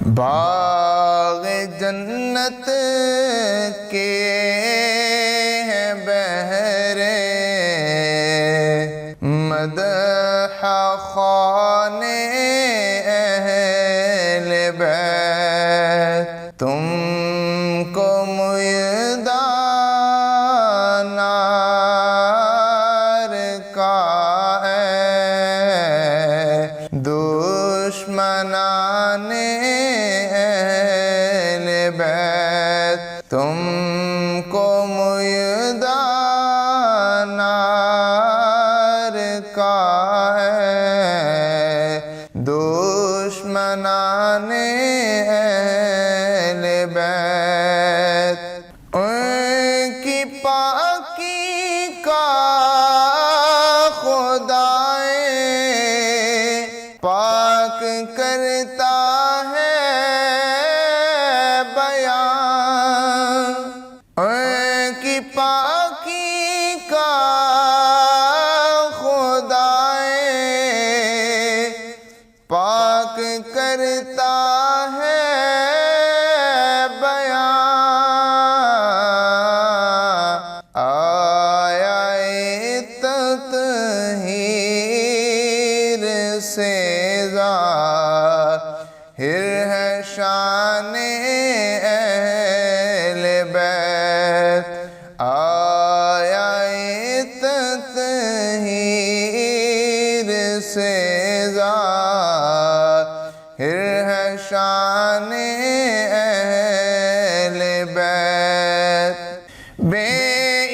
باغ جنت کے ہیں بہرے مدح خوان اہل بیت تم کو میدان نار کا ہے دشمنان اہل بیت تم کو میدان نار کا ہے دشمنان اہل بیت ان کی پاکی کا خدائے پاک کرتا ہے بیان ان کی پاکی کا خدائے پاک کرتا ہے سے ظاہر ہے شان اہل بیت آیا تطہیر سے ظاہر ہے شان اہل بیت بے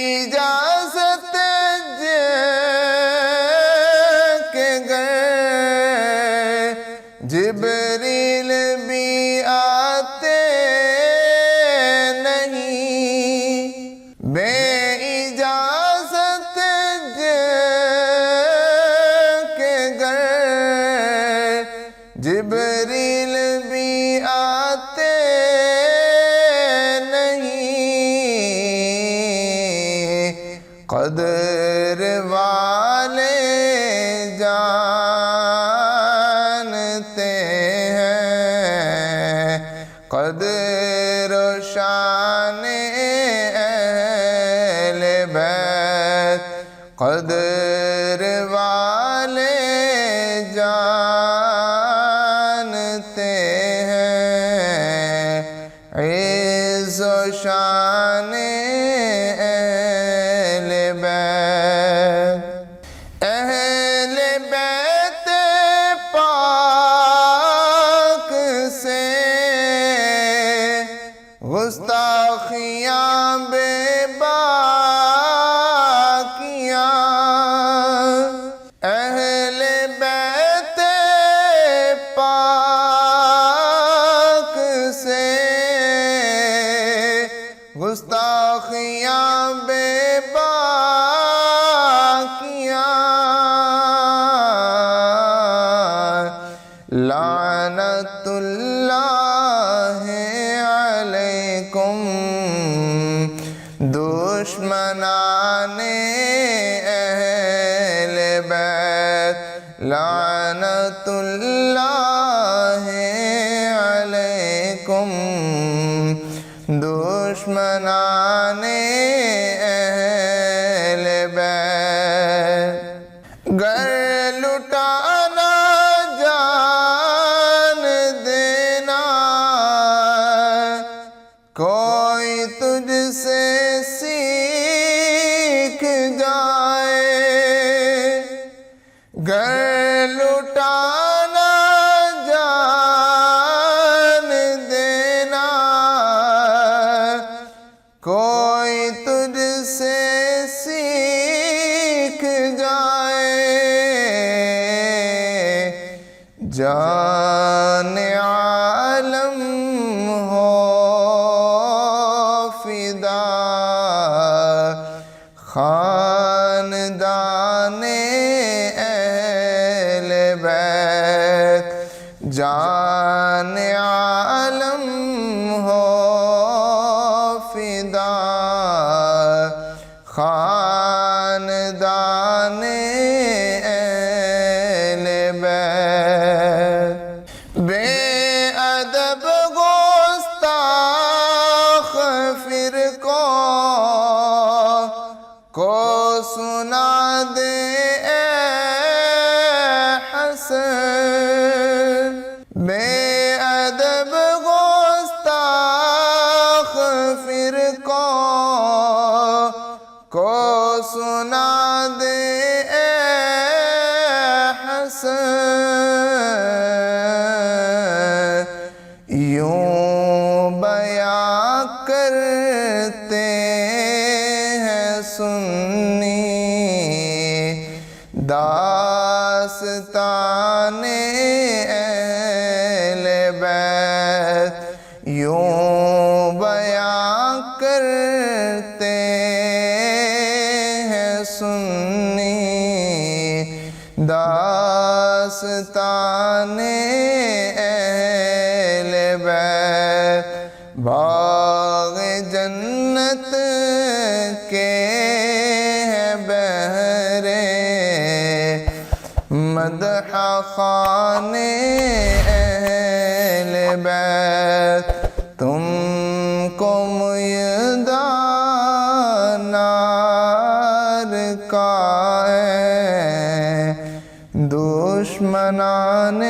اجازت جبریل بھی آتے نہیں بے اجازت کے گھر جبریل بھی آتے نہیں قدر والے قدر و شان اہل بیت قدر والے جانتے ہیں عز و شان اہل بیت اہل بیت پاک سے گستاخیاں بے باکیاں اہل بیت پاک سے گستاخیاں بے باکیاں لعنت اللہ علیکم دشمنان اہل بیت لعنت اللہ علیکم دشمنان اہل بیت گر لٹانا جان دینا کوئی تجھ سے سیکھ جائے گر لٹانا جان دینا کوئی تجھ سے سیکھ جائے جان عالم ہو فدا خاندان اہل بیت جان عالم ہو فدا خاندان اہل بیت بے ادب یوں بیاں کرتے ہیں سنی داستان اہل بیت، یوں بیاں کرتے ہیں سنی داستان اہل بیت۔ باغ جنت کے ہیں بہرے مدح خوان اہل بیت، تم کو میدان نار کا ہے دشمنان